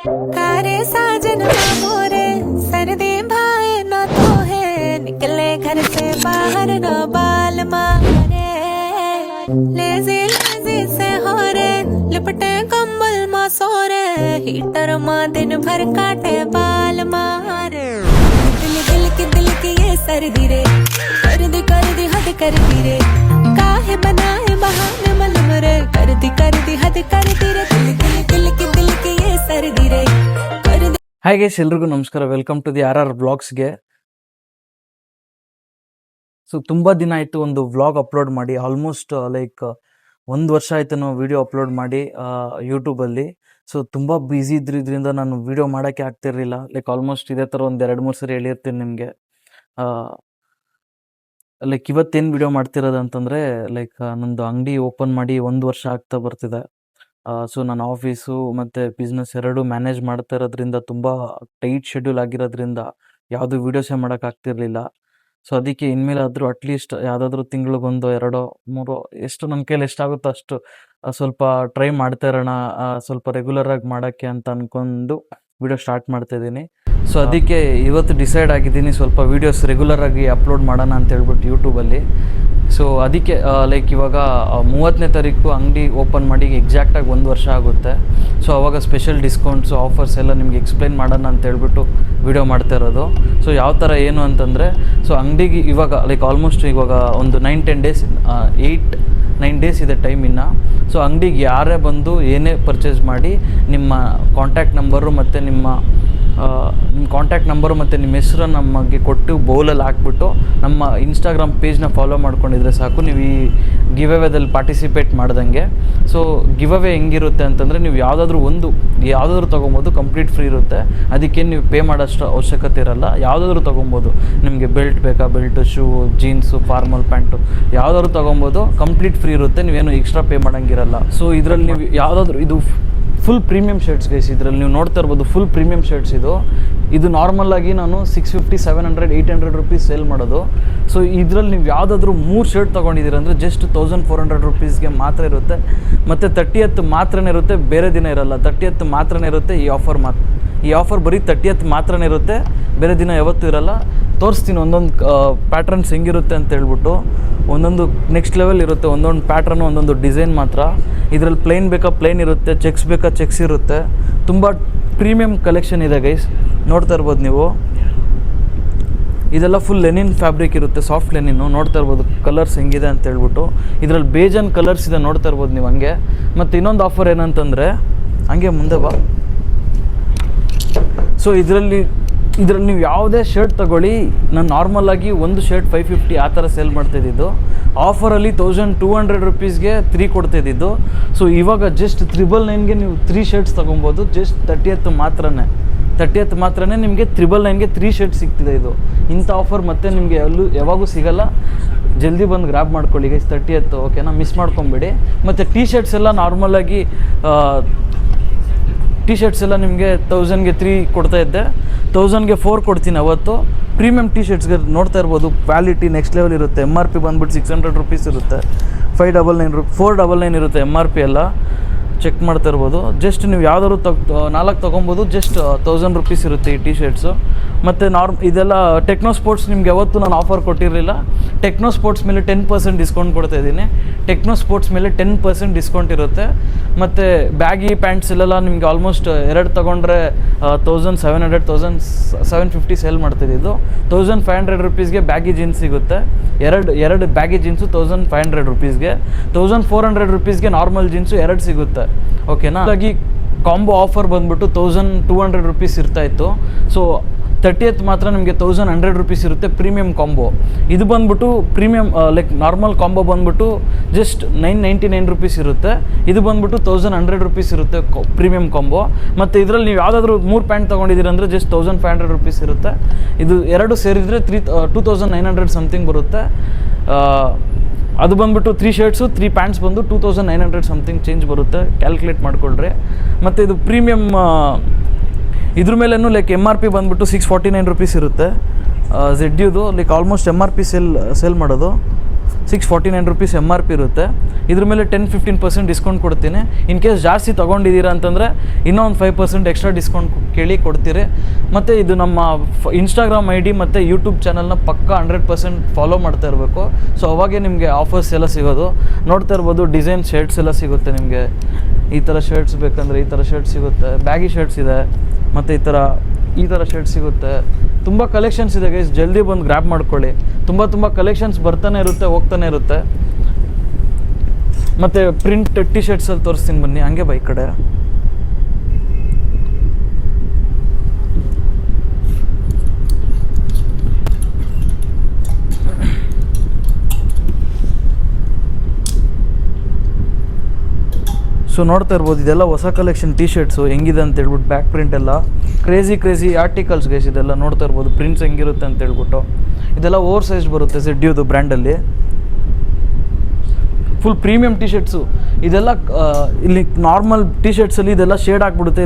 कारे साजन मोरे सर्दी भाई ना तो है निकले घर से बाहर ना बाल मारे लेजी लेजी से हो रे लिपटे कंबल मा सो रे हीटर माँ दिन भर काटे बाल मारे दिल की ये सर्दी रे कर दी हद कर दी रे काहे बनाए बहाने मलम रे कर दी हद कर दी रे दिल की ये सर्दी रे कर दी। ಹಾಯ್ ಗೈಸ್, ಎಲ್ರಿಗೂ ನಮಸ್ಕಾರ. ವೆಲ್ಕಮ್ ಟು ದಿ RR ವ್ಲಾಗ್ಸ್ಗೆ. ಸೊ ತುಂಬ ದಿನ ಆಯಿತು ಒಂದು ವ್ಲಾಗ್ ಅಪ್ಲೋಡ್ ಮಾಡಿ. ಆಲ್ಮೋಸ್ಟ್ ಲೈಕ್ 1 ವರ್ಷ ಆಯಿತು ನಾವು ವಿಡಿಯೋ ಅಪ್ಲೋಡ್ ಮಾಡಿ ಯೂಟ್ಯೂಬಲ್ಲಿ. ಸೊ ತುಂಬ ಬ್ಯುಸಿ ಇದ್ರಿಂದ ನಾನು ವಿಡಿಯೋ ಮಾಡೋಕ್ಕೆ ಆಗ್ತಿರಲಿಲ್ಲ. ಲೈಕ್ ಆಲ್ಮೋಸ್ಟ್ ಇದೇ ಥರ ಒಂದು 2-3 ಸರಿ ಹೇಳಿರ್ತೀನಿ ನಿಮಗೆ. ಲೈಕ್ ಇವತ್ತೇನು ವಿಡಿಯೋ ಮಾಡ್ತಿರೋದು ಅಂತಂದರೆ, ಲೈಕ್ ನಂದು ಅಂಗಡಿ ಓಪನ್ ಮಾಡಿ 1 ವರ್ಷ ಆಗ್ತಾ ಬರ್ತಿದೆ. ಸೊ ನಾನು ಆಫೀಸು ಮತ್ತು ಬಿಸ್ನೆಸ್ ಎರಡೂ ಮ್ಯಾನೇಜ್ ಮಾಡ್ತಾ ಇರೋದ್ರಿಂದ ತುಂಬ ಟೈಟ್ ಶೆಡ್ಯೂಲ್ ಆಗಿರೋದ್ರಿಂದ ಯಾವುದು ವೀಡಿಯೋಸೇ ಮಾಡೋಕ್ಕಾಗ್ತಿರ್ಲಿಲ್ಲ. ಸೊ ಅದಕ್ಕೆ ಇನ್ಮೇಲಾದರೂ ಅಟ್ಲೀಸ್ಟ್ ಯಾವುದಾದ್ರೂ ತಿಂಗಳಿಗೊಂದು 2-3 ಎಷ್ಟು ನನ್ನ ಕೈಲಿ ಎಷ್ಟಾಗುತ್ತೋ ಅಷ್ಟು ಸ್ವಲ್ಪ ಟ್ರೈ ಮಾಡ್ತಾ ಇರೋಣ, ಸ್ವಲ್ಪ ರೆಗ್ಯುಲರಾಗಿ ಮಾಡೋಕ್ಕೆ ಅಂತ ಅಂದ್ಕೊಂಡು ವಿಡಿಯೋ ಸ್ಟಾರ್ಟ್ ಮಾಡ್ತಾಯಿದ್ದೀನಿ. ಸೊ ಅದಕ್ಕೆ ಇವತ್ತು ಡಿಸೈಡ್ ಆಗಿದ್ದೀನಿ ಸ್ವಲ್ಪ ವೀಡಿಯೋಸ್ ರೆಗ್ಯುಲರಾಗಿ ಅಪ್ಲೋಡ್ ಮಾಡೋಣ ಅಂತ ಹೇಳ್ಬಿಟ್ಟು ಯೂಟ್ಯೂಬಲ್ಲಿ. ಸೊ ಅದಕ್ಕೆ ಲೈಕ್ ಇವಾಗ 30ನೇ ತಾರೀಕು ಅಂಗಡಿ ಓಪನ್ ಮಾಡಿ ಎಕ್ಸಾಕ್ಟಾಗಿ 1 ವರ್ಷ ಆಗುತ್ತೆ. ಸೊ ಅವಾಗ ಸ್ಪೆಷಲ್ ಡಿಸ್ಕೌಂಟ್ಸು ಆಫರ್ಸ್ ಎಲ್ಲ ನಿಮಗೆ ಎಕ್ಸ್ಪ್ಲೈನ್ ಮಾಡೋಣ ಅಂತ ಹೇಳ್ಬಿಟ್ಟು ವಿಡಿಯೋ ಮಾಡ್ತಾ ಇರೋದು. ಸೊ ಯಾವ ಥರ ಏನು ಅಂತಂದರೆ, ಸೊ ಅಂಗಡಿಗೆ ಇವಾಗ ಲೈಕ್ ಆಲ್ಮೋಸ್ಟ್ ಇವಾಗ ಒಂದು 9-10 ಡೇಸ್ 8-9 ಡೇಸ್ ಇದೆ ಟೈಮ್ ಇನ್ನು. ಸೊ ಅಂಗಡಿಗೆ ಯಾರೇ ಬಂದು ಏನೇ ಪರ್ಚೇಸ್ ಮಾಡಿ ನಿಮ್ಮ ಕಾಂಟ್ಯಾಕ್ಟ್ ನಂಬರು ಮತ್ತು ನಿಮ್ಮ ಕಾಂಟ್ಯಾಕ್ಟ್ ನಂಬರು ಮತ್ತು ನಿಮ್ಮ ಹೆಸರು ನಮಗೆ ಕೊಟ್ಟು ಬೌಲಲ್ಲಿ ಹಾಕ್ಬಿಟ್ಟು ನಮ್ಮ ಇನ್ಸ್ಟಾಗ್ರಾಮ್ ಪೇಜ್ನ ಫಾಲೋ ಮಾಡ್ಕೊಂಡಿದ್ರೆ ಸಾಕು, ನೀವು ಈ ಗಿವ್ ಅವೇದಲ್ಲಿ ಪಾರ್ಟಿಸಿಪೇಟ್ ಮಾಡ್ದಂಗೆ. ಸೊ ಗಿವ್ ಅವೇ ಹೆಂಗಿರುತ್ತೆ ಅಂತಂದರೆ, ನೀವು ಯಾವುದಾದ್ರೂ ತೊಗೊಬೋದು, ಕಂಪ್ಲೀಟ್ ಫ್ರೀ ಇರುತ್ತೆ. ಅದಕ್ಕೇನು ನೀವು ಪೇ ಮಾಡೋಷ್ಟು ಅವಶ್ಯಕತೆ ಇರೋಲ್ಲ. ಯಾವುದಾದ್ರೂ ತೊಗೊಬೋದು. ನಿಮಗೆ ಬೆಲ್ಟ್ ಬೇಕಾ, belt, shoe, jeans, formal pant ಯಾವುದಾದ್ರೂ ತೊಗೊಬೋದು, ಕಂಪ್ಲೀಟ್ ಫ್ರೀ ಇರುತ್ತೆ. ನೀವೇನು ಎಕ್ಸ್ಟ್ರಾ ಪೇ ಮಾಡೋಂಗಿರಲ್ಲ. ಸೊ ಇದರಲ್ಲಿ ನೀವು ಯಾವುದಾದ್ರೂ ಇದು ಫುಲ್ ಪ್ರೀಮಿಯಂ ಶರ್ಟ್ಸ್ ಗೈಸ್. ಇದರಲ್ಲಿ ನೀವು ನೋಡ್ತಾ ಇರ್ಬೋದು ಫುಲ್ ಪ್ರೀಮಿಯಂ ಶರ್ಟ್ಸ್. ಇದು ನಾರ್ಮಲಾಗಿ ನಾನು 650, 700, 800 ರುಪೀಸ್ ಸೇಲ್ ಮಾಡೋದು. ಸೊ ಇದರಲ್ಲಿ ನೀವು ಯಾವುದಾದ್ರೂ 3 ಶರ್ಟ್ ತೊಗೊಂಡಿದ್ದೀರ ಅಂದರೆ ಜಸ್ಟ್ 1400 ರುಪೀಸ್ಗೆ ಮಾತ್ರ ಇರುತ್ತೆ. ಮತ್ತು 30th ಮಾತ್ರನೇ ಇರುತ್ತೆ, ಬೇರೆ ದಿನ ಇರಲ್ಲ. 30th ಮಾತ್ರನೇ ಇರುತ್ತೆ ಈ ಆಫರ್ ಬರೀ 30th ಮಾತ್ರನೇ ಇರುತ್ತೆ, ಬೇರೆ ದಿನ ಯಾವತ್ತೂ ಇರಲ್ಲ. ತೋರಿಸ್ತೀನಿ ಒಂದೊಂದು ಪ್ಯಾಟ್ರನ್ಸ್ ಹೆಂಗಿರುತ್ತೆ ಅಂತ ಹೇಳ್ಬಿಟ್ಟು. ಒಂದೊಂದು ನೆಕ್ಸ್ಟ್ ಲೆವೆಲ್ ಇರುತ್ತೆ, ಒಂದೊಂದು ಪ್ಯಾಟ್ರನ್ನು, ಒಂದೊಂದು ಡಿಸೈನ್ ಮಾತ್ರ. ಇದರಲ್ಲಿ ಪ್ಲೇನ್ ಬೇಕಾ ಪ್ಲೇನ್ ಇರುತ್ತೆ, ಚೆಕ್ಸ್ ಬೇಕಾ ಚೆಕ್ಸ್ ಇರುತ್ತೆ. ತುಂಬ ಪ್ರೀಮಿಯಂ ಕಲೆಕ್ಷನ್ ಇದೆ ಗೈಸ್, ನೋಡ್ತಾ ಇರ್ಬೋದು ನೀವು. ಇದೆಲ್ಲ ಫುಲ್ ಲೆನಿನ್ ಫ್ಯಾಬ್ರಿಕ್ ಇರುತ್ತೆ, ಸಾಫ್ಟ್ ಲೆನಿನ್ನು. ನೋಡ್ತಾ ಇರ್ಬೋದು ಕಲರ್ಸ್ ಹೆಂಗಿದೆ ಅಂತ ಹೇಳ್ಬಿಟ್ಟು. ಇದರಲ್ಲಿ ಬೇಜನ್ ಕಲರ್ಸ್ ಇದೆ, ನೋಡ್ತಾ ಇರ್ಬೋದು ನೀವು ಹಂಗೆ. ಮತ್ತು ಇನ್ನೊಂದು ಆಫರ್ ಏನಂತಂದರೆ, ಹಂಗೆ ಮುಂದೆ ಬಾ. ಸೊ ಇದರಲ್ಲಿ ನೀವು ಯಾವುದೇ ಶರ್ಟ್ ತೊಗೊಳ್ಳಿ, ನಾನು ನಾರ್ಮಲಾಗಿ ಒಂದು ಶರ್ಟ್ 550 ಆ ಥರ ಸೇಲ್ ಮಾಡ್ತಾಯಿದ್ದು. ಆಫರಲ್ಲಿ 1200 ರುಪೀಸ್ಗೆ 3 ಕೊಡ್ತಾಯಿದ್ದು. ಸೊ ಇವಾಗ ಜಸ್ಟ್ 999ಗೆ ನೀವು 3 ಶರ್ಟ್ಸ್ ತೊಗೊಬೋದು. ಜಸ್ಟ್ 30th ಮಾತ್ರನೇ ನಿಮಗೆ 999ಗೆ 3 ಶರ್ಟ್ ಸಿಗ್ತಿದೆ. ಇಂಥ ಆಫರ್ ಮತ್ತೆ ನಿಮಗೆ ಯಾವಾಗೂ ಸಿಗೋಲ್ಲ. ಜಲ್ದಿ ಬಂದು ಗ್ರ್ಯಾಬ್ ಮಾಡ್ಕೊಳ್ಳಿ ಗೈಸ್, 30th ಓಕೆನಾ, ಮಿಸ್ ಮಾಡ್ಕೊಬೇಡಿ. ಮತ್ತು ಟೀ ಶರ್ಟ್ಸ್ ಎಲ್ಲ ನಾರ್ಮಲಾಗಿ ಟಿ ಶರ್ಟ್ಸ್ ಎಲ್ಲ ನಿಮಗೆ 1000ಗೆ 3 ಕೊಡ್ತಾಯಿದ್ದೆ, 1000ಗೆ 4 ಕೊಡ್ತೀನಿ ಅವತ್ತು. ಪ್ರೀಮಿಯಂ ಟಿ ಶರ್ಟ್ಸ್ಗೆ ನೋಡ್ತಾ ಇರ್ಬೋದು, ಕ್ವಾಲಿಟಿ ನೆಕ್ಸ್ಟ್ ಲೆವೆಲ್ ಇರುತ್ತೆ. MRP ಬಂದುಬಿಟ್ಟು 600 ರುಪೀಸ್ ಇರುತ್ತೆ, 499 ಇರುತ್ತೆ MRP ಎಲ್ಲ. ಚೆಕ್ ಮಾಡ್ತಾ ಇರ್ಬೋದು. ಜಸ್ಟ್ ನೀವು ಯಾವ್ದಾದ್ರು 4 ತೊಗೊಬೋದು, ಜಸ್ಟ್ 1000 ರುಪೀಸ್ ಇರುತ್ತೆ ಈ ಟಿ ಶರ್ಟ್ಸು. ಮತ್ತು ಇದೆಲ್ಲ ಟೆಕ್ನೋ ಸ್ಪೋರ್ಟ್ಸ್ ನಿಮ್ಗೆ ಯಾವತ್ತೂ ನಾನು ಆಫರ್ ಕೊಟ್ಟಿರಲಿಲ್ಲ. ಟೆಕ್ನೋ ಸ್ಪೋರ್ಟ್ಸ್ ಮೇಲೆ 10% ಡಿಸ್ಕೌಂಟ್ ಕೊಡ್ತಾಯಿದ್ದೀನಿ. ಟೆಕ್ನೋ ಸ್ಪೋರ್ಟ್ಸ್ ಮೇಲೆ 10% ಡಿಸ್ಕೌಂಟ್ ಇರುತ್ತೆ. ಮತ್ತು ಬ್ಯಾಗಿ ಪ್ಯಾಂಟ್ಸ್ ಎಲ್ಲ ನಿಮಗೆ ಆಲ್ಮೋಸ್ಟ್ 2 ತೊಗೊಂಡ್ರೆ 1700, 1750 ಸೇಲ್ ಮಾಡ್ತಿದ್ದು. 1500 ರುಪೀಸ್ಗೆ ಬ್ಯಾಗಿ ಜೀನ್ಸ್ ಸಿಗುತ್ತೆ. ಎರಡು ಬ್ಯಾಗಿ ಜೀನ್ಸು 1500 ರುಪೀಸ್ಗೆ. 1400 ರುಪೀಸ್ಗೆ ನಾರ್ಮಲ್ ಜೀನ್ಸು 2 ಸಿಗುತ್ತೆ, ಓಕೆನಾ. ಹಾಗಾಗಿ ಕಾಂಬೋ ಆಫರ್ ಬಂದುಬಿಟ್ಟು 1200 ರುಪೀಸ್ ಇರ್ತಾಯಿತ್ತು. ಸೊ 30th ಮಾತ್ರ ನಿಮಗೆ 1100 ರುಪೀಸ್ ಇರುತ್ತೆ ಪ್ರೀಮಿಯಂ ಕಾಂಬೋ. ಇದು ಬಂದುಬಿಟ್ಟು ಪ್ರೀಮಿಯಂ ಲೈಕ್ ನಾರ್ಮಲ್ ಕಾಂಬೋ ಬಂದುಬಿಟ್ಟು ಜಸ್ಟ್ 999 ರುಪೀಸ್ ಇರುತ್ತೆ. ಇದು ಬಂದುಬಿಟ್ಟು 1100 ರುಪೀಸ್ ಇರುತ್ತೆ ಪ್ರೀಮಿಯಂ ಕಾಂಬೋ. ಮತ್ತು ಇದರಲ್ಲಿ ನೀವು ಯಾವುದಾದ್ರೂ 3 ಪ್ಯಾಂಟ್ ತೊಗೊಂಡಿದ್ದೀರ ಅಂದರೆ ಜಸ್ಟ್ 1500 ರುಪೀಸ್ ಇರುತ್ತೆ. ಇದು 2 ಸೇರಿದರೆ 2900 ಸಮಥಿಂಗ್ ಬರುತ್ತೆ. ಅದು ಬಂದುಬಿಟ್ಟು 3 ಶರ್ಟ್ಸು 3 ಪ್ಯಾಂಟ್ಸ್ ಬಂದು 2900 ಸಮಥಿಂಗ್ ಚೇಂಜ್ ಬರುತ್ತೆ, ಕ್ಯಾಲ್ಕುಲೇಟ್ ಮಾಡಿಕೊಳ್ರಿ. ಮತ್ತು ಇದು ಪ್ರೀಮಿಯಮ್ ಇದ್ರ ಮೇಲೇನು ಲೈಕ್ MRP ಬಂದುಬಿಟ್ಟು 649 ರುಪೀಸ್ ಇರುತ್ತೆ. ZUದು ಲೈಕ್ ಆಲ್ಮೋಸ್ಟ್ MRP ಸೇಲ್ ಮಾಡೋದು. 649 rupees MRP ಇರುತ್ತೆ. ಇದ್ರ ಮೇಲೆ 10-15% ಡಿಸ್ಕೌಂಟ್ ಕೊಡ್ತೀನಿ. ಇನ್ ಕೇಸ್ ಜಾಸ್ತಿ ತೊಗೊಂಡಿದ್ದೀರಾ ಅಂತಂದರೆ ಇನ್ನೂ ಒಂದು 5% ಎಕ್ಸ್ಟ್ರಾ ಡಿಸ್ಕೌಂಟ್ ಕೇಳಿ ಕೊಡ್ತೀರಿ. ಮತ್ತು ಇದು ನಮ್ಮ ಇನ್ಸ್ಟಾಗ್ರಾಮ್ ID ಮತ್ತು ಯೂಟ್ಯೂಬ್ ಚಾನಲ್ನ ಪಕ್ಕ 100% ಫಾಲೋ ಮಾಡ್ತಾ ಇರಬೇಕು. ಸೊ ಅವಾಗೇ ನಿಮಗೆ ಆಫರ್ಸ್ ಎಲ್ಲ ಸಿಗೋದು. ನೋಡ್ತಾ ಇರ್ಬೋದು, ಡಿಸೈನ್ ಶರ್ಟ್ಸ್ ಎಲ್ಲ ಸಿಗುತ್ತೆ ನಿಮಗೆ. ಈ ಥರ ಶರ್ಟ್ಸ್ ಬೇಕಂದರೆ ಈ ಥರ ಶರ್ಟ್ ಸಿಗುತ್ತೆ, ಬ್ಯಾಗಿ ಶರ್ಟ್ಸ್ ಇದೆ, ಮತ್ತು ಈ ಥರ ಶರ್ಟ್ ಸಿಗುತ್ತೆ. ತುಂಬ ಕಲೆಕ್ಷನ್ಸ್ ಇದೆ ಗೈಸ್, ಜಲ್ದಿ ಬಂದು ಗ್ರ್ಯಾಬ್ ಮಾಡ್ಕೊಳ್ಳಿ. ತುಂಬ ಕಲೆಕ್ಷನ್ಸ್ ಬರ್ತಾನೆ ಇರುತ್ತೆ, ಹೋಗ್ತಾನೆ ಇರುತ್ತೆ. ಮತ್ತು ಪ್ರಿಂಟ್ ಟಿ ಶರ್ಟ್ಸಲ್ಲಿ ತೋರಿಸ್ತೀನಿ ಬನ್ನಿ, ಹಂಗೆ ಬೈ ಕಡೆ. ಸೊ ನೋಡ್ತಾ ಇರ್ಬೋದು, ಇದೆಲ್ಲ ಹೊಸ ಕಲೆಕ್ಷನ್ ಟಿ ಶರ್ಟ್ಸು ಹೆಂಗಿದೆ ಅಂತ ಹೇಳ್ಬಿಟ್ಟು. ಬ್ಯಾಕ್ ಪ್ರಿಂಟ್ ಎಲ್ಲ ಕ್ರೇಜಿ ಆರ್ಟಿಕಲ್ಸ್ ಗೈಸ್. ಇದೆಲ್ಲ ನೋಡ್ತಾ ಇರ್ಬೋದು ಪ್ರಿಂಟ್ಸ್ ಹೆಂಗಿರುತ್ತೆ ಅಂತ ಹೇಳ್ಬಿಟ್ಟು. ಇದೆಲ್ಲ ಓವರ್ ಸೈಜ್ ಬರುತ್ತೆ ZDUದು ಬ್ರ್ಯಾಂಡಲ್ಲಿ. ಫುಲ್ ಪ್ರೀಮಿಯಂ ಟಿ ಶರ್ಟ್ಸು ಇದೆಲ್ಲ. ಇಲ್ಲಿ ನಾರ್ಮಲ್ ಟಿ ಶರ್ಟ್ಸಲ್ಲಿ ಇದೆಲ್ಲ ಶೇಡ್ ಆಗಿಬಿಡುತ್ತೆ,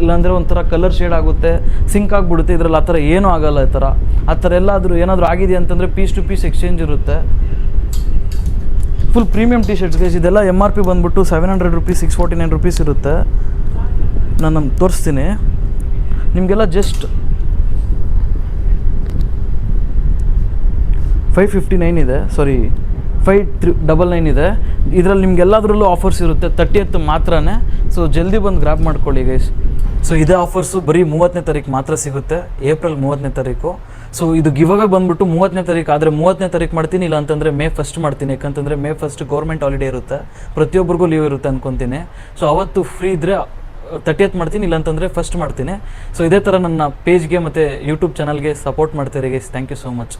ಇಲ್ಲಾಂದರೆ ಒಂಥರ ಕಲರ್ ಶೇಡ್ ಆಗುತ್ತೆ, ಸಿಂಕ್ ಆಗಿಬಿಡುತ್ತೆ. ಇದರಲ್ಲಿ ಆ ಥರ ಏನೂ ಆಗೋಲ್ಲ. ಆ ಥರ ಏನಾದರೂ ಆಗಿದೆ ಅಂತಂದರೆ ಪೀಸ್ ಟು ಪೀಸ್ ಎಕ್ಸ್ಚೇಂಜ್ ಇರುತ್ತೆ. Full premium T shirts guys. ಇದೆಲ್ಲ MRP ಬಂದ್ಬಿಟ್ಟು 700 rupees, 649 rupees ಇರುತ್ತೆ. ನಾನು ತೋರಿಸ್ತೀನಿ ನಿಮಗೆಲ್ಲ. ಜಸ್ಟ್ 559 ಇದೆ, ಸಾರಿ 599 ಇದೆ. ಇದರಲ್ಲಿ ನಿಮ್ಗೆಲ್ಲದರಲ್ಲೂ ಆಫರ್ಸ್ ಇರುತ್ತೆ. 30th ಮಾತ್ರನೇ. ಸೊ ಜಲ್ದಿ ಬಂದು ಗ್ರ್ಯಾಬ್ ಮಾಡ್ಕೊಳ್ಳಿ ಗೈಸ್. ಸೊ ಇದೇ ಆಫರ್ಸು ಬರೀ 30ನೇ ತಾರೀಕು ಮಾತ್ರ ಸಿಗುತ್ತೆ, ಏಪ್ರಿಲ್ 30ನೇ ತಾರೀಕು. ಸೊ ಇದು ಗಿವ್ ಅವೇ ಬಂದ್ಬಿಟ್ಟು 30ನೇ ತಾರೀಕು. ಆದರೆ 30ನೇ ತಾರೀಕು ಮಾಡ್ತೀನಿ, ಇಲ್ಲ ಅಂತಂದರೆ May 1 ಮಾಡ್ತೀನಿ. ಯಾಕಂತಂದರೆ May 1 ಗೌರ್ಮೆಂಟ್ ಹಾಲಿಡೇ ಇರುತ್ತೆ, ಪ್ರತಿಯೊಬ್ಬರಿಗೂ ಲೀವ್ ಇರುತ್ತೆ ಅಂದ್ಕೊತೀನಿ. ಸೊ ಅವತ್ತು ಫ್ರೀ ಇದ್ದರೆ 30th ಮಾಡ್ತೀನಿ, ಇಲ್ಲ ಅಂತಂದರೆ 1 ಮಾಡ್ತೀನಿ. ಸೊ ಇದೇ ಥರ ನನ್ನ ಪೇಜ್ಗೆ ಮತ್ತು ಯೂಟ್ಯೂಬ್ ಚಾನಲ್ಗೆ ಸಪೋರ್ಟ್ ಮಾಡ್ತೀರಿ guys. Thank you so much.